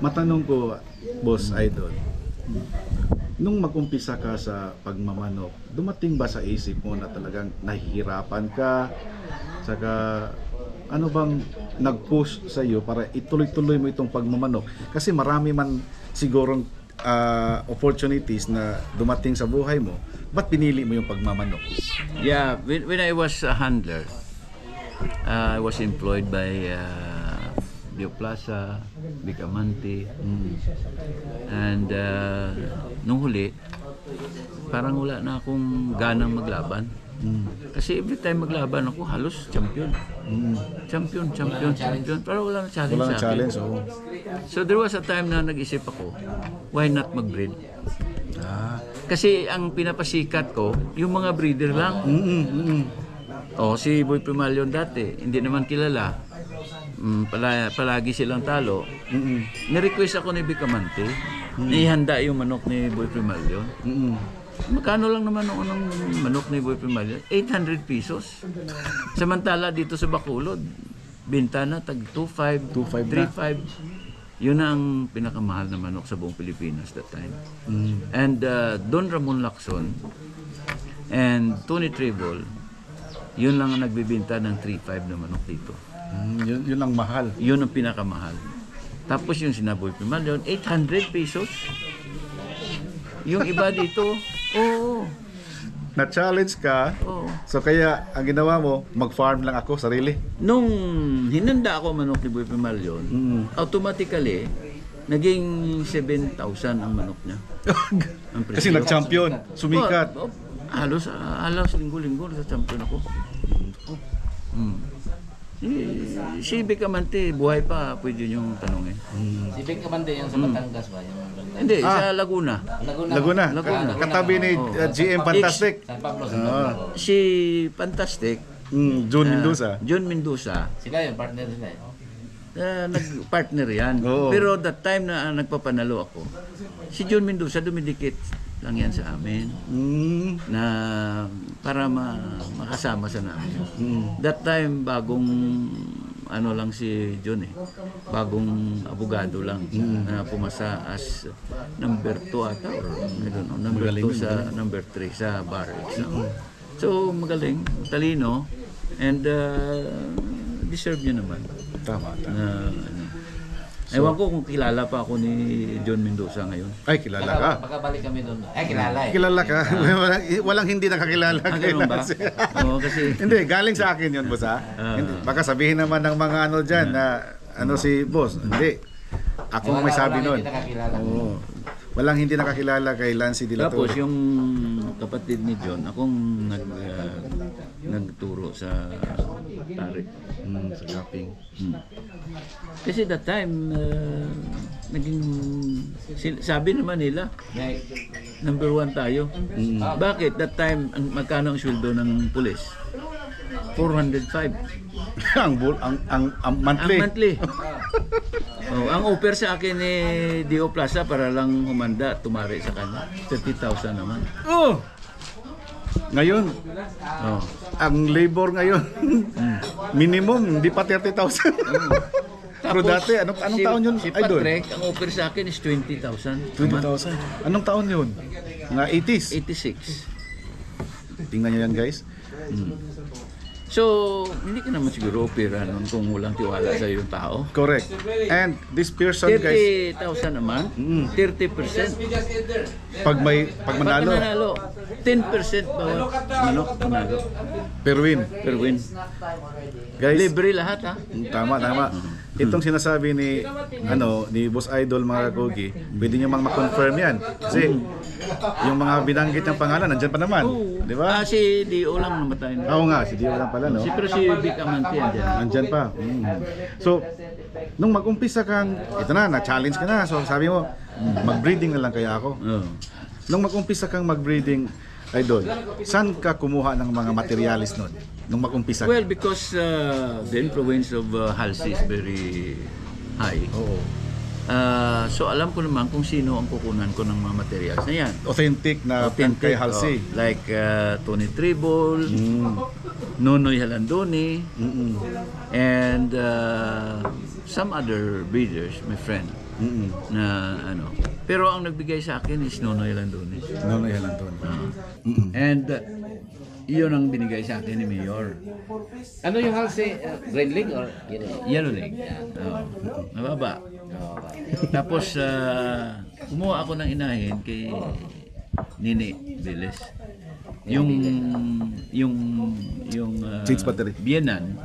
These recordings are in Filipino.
Matanong ko, Boss Idol, nung mag-umpisa ka sa pagmamanok, dumating ba sa isip mo na talagang nahihirapan ka? Saka ano bang nag-push sa iyo para ituloy-tuloy mo itong pagmamanok? Kasi marami man sigurong opportunities na dumating sa buhay mo. Ba't pinili mo yung pagmamanok? Yeah, when I was a handler, I was employed by Dio Plaza, Bicamante, and nung huli, parang wala na akong ganang maglaban. Kasi every time maglaban ako, halos champion. Champion. Pero wala na challenge Walang sa akin. challenge, oo. So there was a time na nag-isip ako, why not mag-breed? Kasi ang pinapasikat ko, yung mga breeder lang. Si Boy Primalyon dati, hindi naman kilala. Palagi silang talo. Ni-request ako ni Bicamante, naihanda yung manok ni Boy Primalyon. Magkano lang naman ang manok ni Boy Primalyon? 800 pesos. Samantala dito sa Bacolod, binta na tag 2.5, 3.5. Yun ang pinakamahal na manok sa buong Pilipinas that time. And Don Ramon Lacson and Tony Tribble, yun lang ang nagbibinta ng 3.5 na manok dito. Yun ang mahal. Yun ang pinakamahal. Tapos yung sinaboy Primalyon, 800 pesos. Yung iba dito, Na-challenge ka, so kaya ang ginawa mo, mag-farm lang ako, sarili. Nung hinanda ako manok ni Boy Primalyon, automatically, naging 7,000 ang manok niya. Ang Kasi presyo. nag-champion, sumikat. Halos linggo-linggo sa champion ako. Si Bicamante, buhay pa, pwede niyong tanongin. Si Bicamante yung sa Batangas ba? Hindi, sa Laguna. Laguna. Katabi ni GM Fantastic. San Pablo. Si Fantastic, June Mendoza. John Mendoza, Sila yung partner sila eh. nag-partner yan. Oo. Pero that time na nagpapanalo ako, si John Mendoza dumidikit lang yan sa amin na para makasama sa namin. That time bagong ano lang si John bagong abogado lang na pumasa as number 2 ata or I don't know, number 2 sa number 3 sa barracks. So magaling, talino, and deserve niya naman. Tama. Ewan ko kung kilala pa ako ni John Mendoza ngayon. Ay, kilala ka. Baka balik kami doon. Kilala eh. Kilala ka. walang hindi nakakilala kay Ganun ba? Lance. Oo, kasi Hindi, galing sa akin yun, boss ha. Hindi, baka sabihin naman ng mga ano dyan na ano si boss. Hindi. Ako may sabi nun. Hindi nakakilala. Oo. Walang hindi nakakilala kay Lance de la tapos Torre. yung kapatid ni John, akong nagturo sa tari. Sa shopping. Kasi that time, naging, sabi naman nila, number 1 tayo. Bakit? That time, magkano ang sweldo ng pulis? 405. ang monthly. Ang monthly. Ang offer sa akin ni Dio Plaza para lang humanda, tumari sa kanya. 30,000 naman. Oh! Ngayon, Oh. ang labor ngayon, minimum, hindi pa 30,000. Pero dati, anong taon yun, Si Idol? Patrick, ang offer sa akin is 20,000. 20,000. Anong taon yun? Mga 80s. 86. Tingnan nyo yan, guys. So, hindi ka naman siguro opera nun kung walang tiwala sa yung tao. Correct. And this person, guys, 30,000 naman, 30%. pag Pag manalo, manalo, 10% bawat manok manalo. per win. Per win. Guys, Libre lahat ha. tama. Itong sinasabi ni Boss Idol, mga kogi, pwede nyo mang ma-confirm yan. Kasi yung mga binanggit ng pangalan, nandyan pa naman. Di ba? Si Dio lang namatay na. Oo nga, si Dio lang pala, no? Pero si Vic Amante andyan. Nandyan pa. So, nung mag-umpisa kang, ito na-challenge ka na. So, sabi mo, mag-breeding na lang kaya ako. Oh. Nung mag-umpisa kang mag-breeding, Idol, saan ka kumuha ng mga materialis nun? Nung mag-umpisa ka? Well, because the influence of Halsey is very high. Oo. So alam ko naman kung sino ang kukunan ko ng mga materials na yan. Authentic na kay Halsey. Like Tony Tribble, Nonoy Halandoni, and some other breeders, my friend. na ano. Pero ang nagbigay sa akin is Nonoy Landones. Nonoy Landones. And iyon ang binigay sa akin ni Mayor. Ano yung halsey? Green League or Yellow League. Mababa. Tapos kumuha ako ng inahin kay Nini Viles. Yung Change battery. Bienan.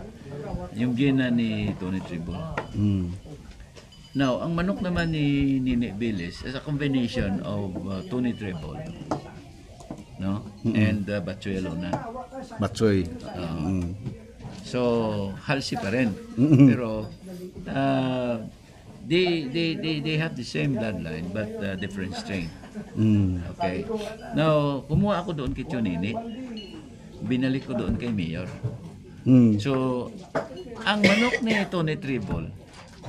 Yung Bienan ni Tony Tribo. Now, ang manok naman ni Nini Viles is a combination of Tony Treble, no? And Batchoy Luna. Batchoy. So, halsi pa rin. Pero they have the same bloodline but different strain. Okay. Now, kumuha ako doon kay Chonini. Binalik ko doon kay Mayor. So, ang manok ni Tony Treble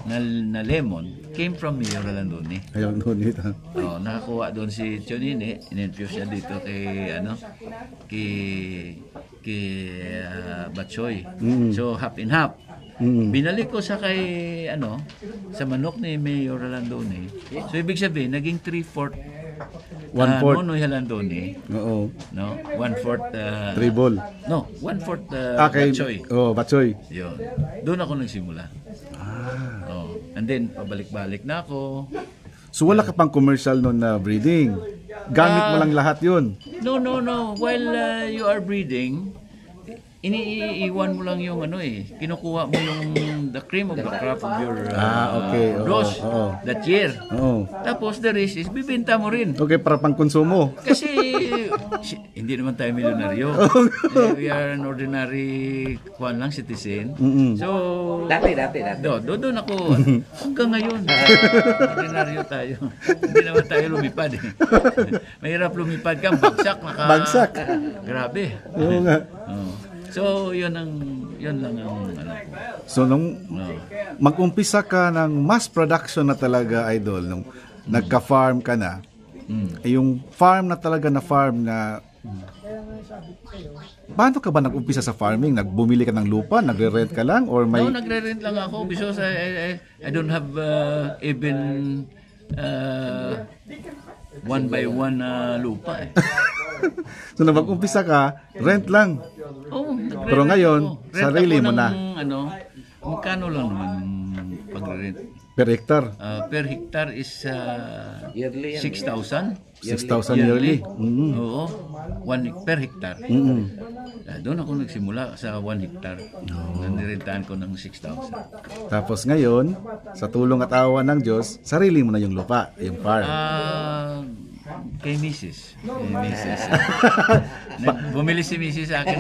na lemon came from Mayor Landone. Ayun, doon ito. Nakakuha doon si Chonini, in-infuse siya dito kay Batchoy. So half and half. Binalik ko sa kay sa manok ni Mayor Landone. So ibig sabihin naging 3/4 1/4 Nonoy Landone. Oo. No, 1/4 Tribal. No, 1/4 Kay Batchoy. Batchoy. Yun. Doon ako nagsimula. And then pabalik-balik na ako. So wala ka pang commercial noon na breeding. Gamit mo lang lahat 'yun. No. While you are breeding, iniiwan mo lang yung kinukuha mo yung the cream of the crop of your okay. rose that year. Oo. Tapos the rest is bibenta mo rin. Okay, para pang konsumo. Kasi hindi naman tayo milyonaryo. We are an ordinary citizen. So Dati. doon ako hanggang ngayon. Ordinaryo tayo. Hindi naman tayo lumipad. Mahirap lumipad ka, bagsak. Grabe. Oo nga. So, yun lang ang ko. So nung mag-umpisa ka ng mass production na talaga, Idol, nung nagka-farm ka na, yung farm na talaga na farm na paano ka ba nag-umpisa sa farming? Nagbumili ka ng lupa? Nagre-rent ka lang? Or may... No, nagre-rent lang ako because I don't have even one by one lupa eh. So na mag-umpisa ka, rent lang. Pero ngayon, sarili mo na. Magkano lang naman pag-rent? Per hectare? Per hectare is Yearly yan. 6,000. 6,000 yearly. Oo. Per hectare. Doon ako nagsimula sa 1 hectare. Nanirentahan ko ng 6,000. Tapos ngayon, sa tulong at awa ng Diyos, sarili mo na yung lupa, yung farm. Kay Mrs. Bumili si Mrs. sa akin.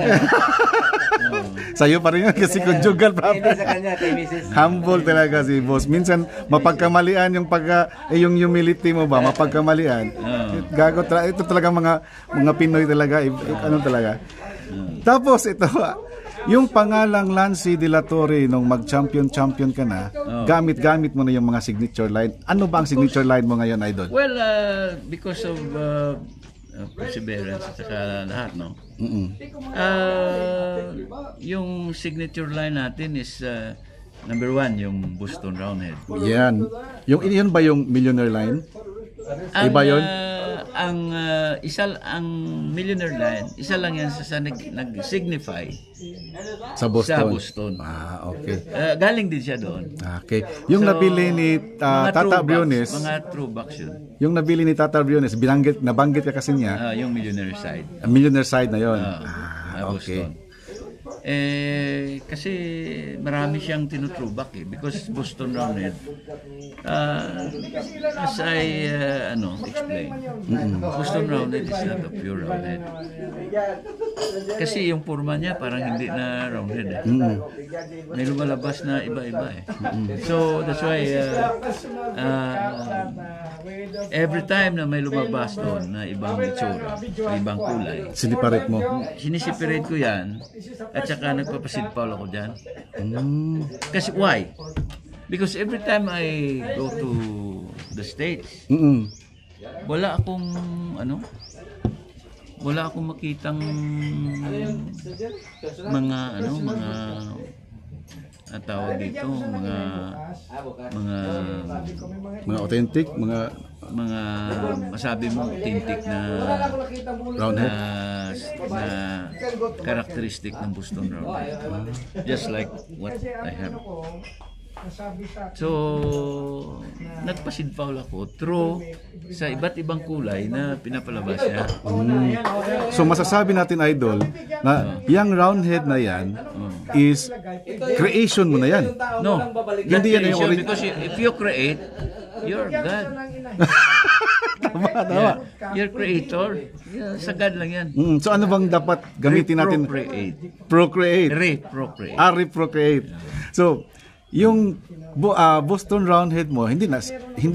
Sa'yo pa rin yun kasi conjugal Hindi property. sa kanya, kay Mrs. Humble talaga si boss. Minsan mapagkamalian yung yung humility mo ba, mapagkamalian. Gago ito talaga mga Pinoy talaga, ano talaga. Tapos ito, yung pangalang Lancy de la Torre nung mag-champion ka na, gamit mo na yung mga signature line. Ano ba ang signature line mo ngayon, Idol? Well, because of perseverance at saka lahat, no? Yung signature line natin is number 1, yung Boston Roundhead. Yan. Yun ba yung millionaire line? Iba yun? Ang millionaire line, isa lang yan sa nag-signify Sa Boston. Sa Boston. Okay. Galing din siya doon. Okay. Yung nabili ni Tata Briones, mga throwbacks yun. yung nabili ni Tata Briones, nabanggit ka kasi niya, Yung millionaire side. millionaire side na yun. Okay. Okay. Kasi marami siyang tinuthrowback because Boston Roundhead, as I explain, Boston Roundhead is not a pure roundhead. Kasi yung forma niya parang hindi na roundhead eh. May lumalabas na iba-iba eh. So that's why every time na may lumabas doon na ibang itsura, ibang kulay, Siniparate mo. sinisiperate ko yan at saka nagpapasidpaw ako dyan. Kasi why? Because every time I go to the States, wala akong makitang mga ang tawag dito, mga Mga authentic, mga masabi mo authentic na roundhead. na characteristic ng Boston Roundhead. Just like what I have. So, nagpasid foul ako through sa iba't ibang kulay na pinapalabas niya. So masasabi natin, Idol, na yung roundhead na yan is creation mo na yan. No, Hindi yan yung because if you create, you're God. Tama. You're creator. Yeah, sa God lang yan. So ano bang dapat gamitin natin? Procreate. Reprocreate. Reprocreate. So, yung Boston Roundhead mo, hindi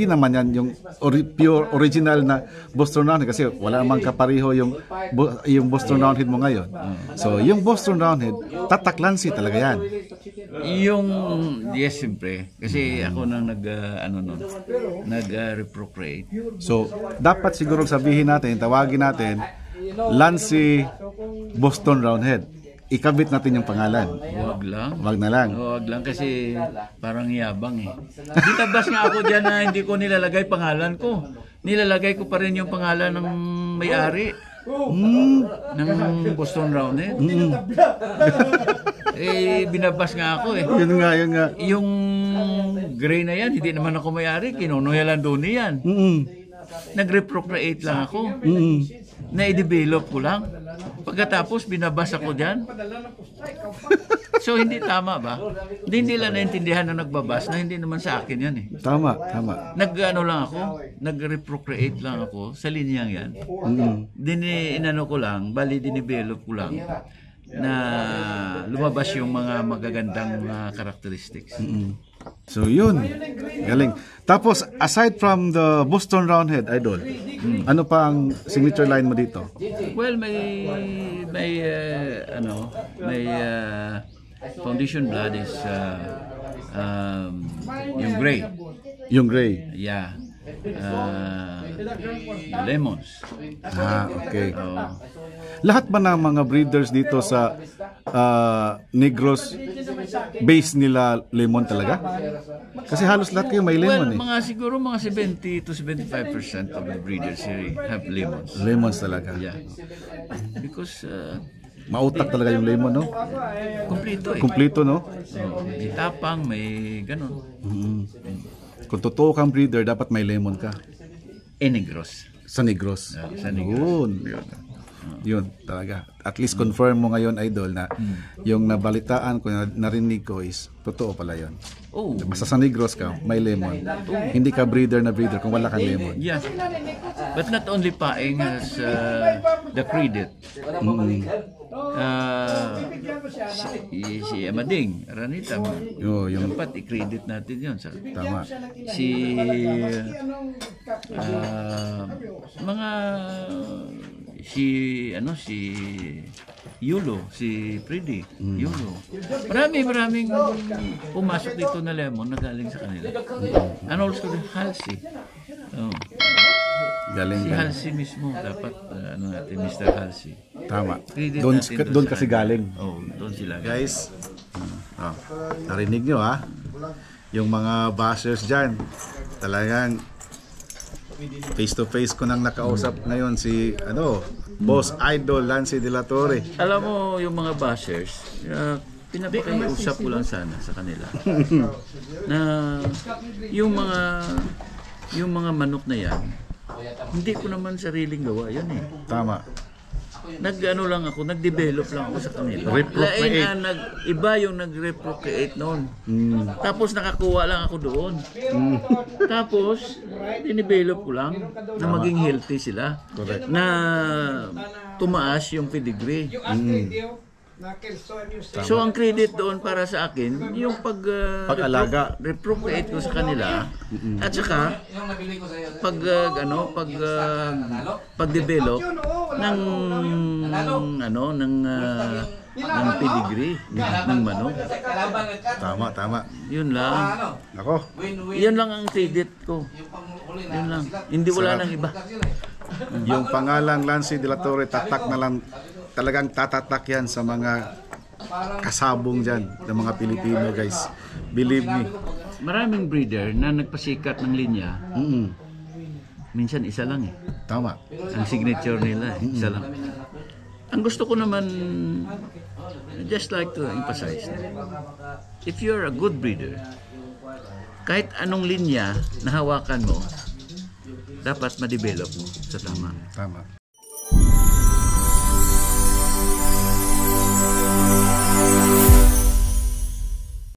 naman yan yung pure original na Boston Roundhead kasi wala namang kapariho yung Boston Roundhead mo ngayon. So, yung Boston Roundhead, tatak Lansi talaga yan. Yes, siyempre. Kasi ako nang nag-reprocreate. So, dapat siguro sabihin natin, tawagin natin, Lansi Boston Roundhead. Ikabit natin yung pangalan. Wag lang. Wag na lang. Wag lang kasi parang yabang eh. Dinabas nga ako dyan na hindi ko nilalagay pangalan ko. Nilalagay ko pa rin yung pangalan ng may-ari. Ng Boston Roundhead. Binabas nga ako eh. Yun nga. Yung gray na yan, hindi naman ako may-ari. Kinunoy Landoni yan. Nag-reprocreate lang ako. Na-develop ko lang. Pagkatapos, binabasa ko dyan. So, hindi tama ba? Hindi nila naintindihan na nagbabas na hindi naman sa akin yan eh. Tama. Nag-reprocreate lang ako sa linyang yan. Dinevelop ko lang na lumabas yung mga magagandang characteristics. So yun, galing. Tapos aside from the Boston Roundhead, Idol, ano pa ang signature line mo dito? Well, may foundation blood is yung gray. Yung gray. Yeah. Lemons. Okay. Lahat ba ng mga breeders dito sa Negros base nila lemon talaga? Kasi halos lahat kayo may lemon Siguro mga 70 to 75% of the breeders here have lemons. Lemons talaga. Yeah. Because mautak talaga yung lemon, no? Kompleto, no? May tapang, may ganun. Kung totoo kang breeder, dapat may lemon ka. Negros. Sa Negros. Sa Negros. Yun talaga. At least confirm mo ngayon, Idol, na yung nabalitaan ko, narinig ko is totoo pala yun. Basta sa Negros ka, may lemon. Hindi ka breeder kung wala kang lemon. Yeah. But not only Paeng has the credit. Si Amading, Ranita, dapat i-credit natin yun. Tama. Si Yulo, si Freddy, Yulo. Maraming pumasok dito na lemon na galing sa kanila. And also the Halsey. Galing. Si Halsey mismo, dapat Mr. Halsey. Tama. Credit Doon kasi galing. Doon sila. Guys, narinig nyo yung mga bashers dyan, talagang face to face ko nang nakausap ngayon si Boss Idol Lansi De La Torre. Alam mo yung mga bashers, pinapakiusap ko lang sana sa kanila na yung mga manok na yan, hindi ko naman sariling gawa yan eh. Tama. Nag-develop lang ako sa kanila. Reprocreate. Iba yung nag-reprocreate noon. Tapos nakakuha lang ako doon. Tapos, dinevelop ko lang na maging healthy sila. Correct. Na tumaas yung pedigree. So, ang credit doon para sa akin, yung pag-alaga, reprocreate ko sa kanila, at saka pag-develop ng pedigree ng manok. Tama. Yun lang. Ako. Yun lang ang credit ko. Yun lang. Hindi wala nang iba. Yung pangalang Lansi De La Torre, tatak na lang. Talagang tatatak yan sa mga kasabong dyan ng mga Pilipino, guys. Believe me. Maraming breeder na nagpasikat ng linya, Mm-mm. minsan isa lang eh. Tama. Ang signature nila, isa lang. Ang gusto ko naman, just like to emphasize, if you're a good breeder, kahit anong linya na hawakan mo, dapat ma-develop mo sa tama. Tama.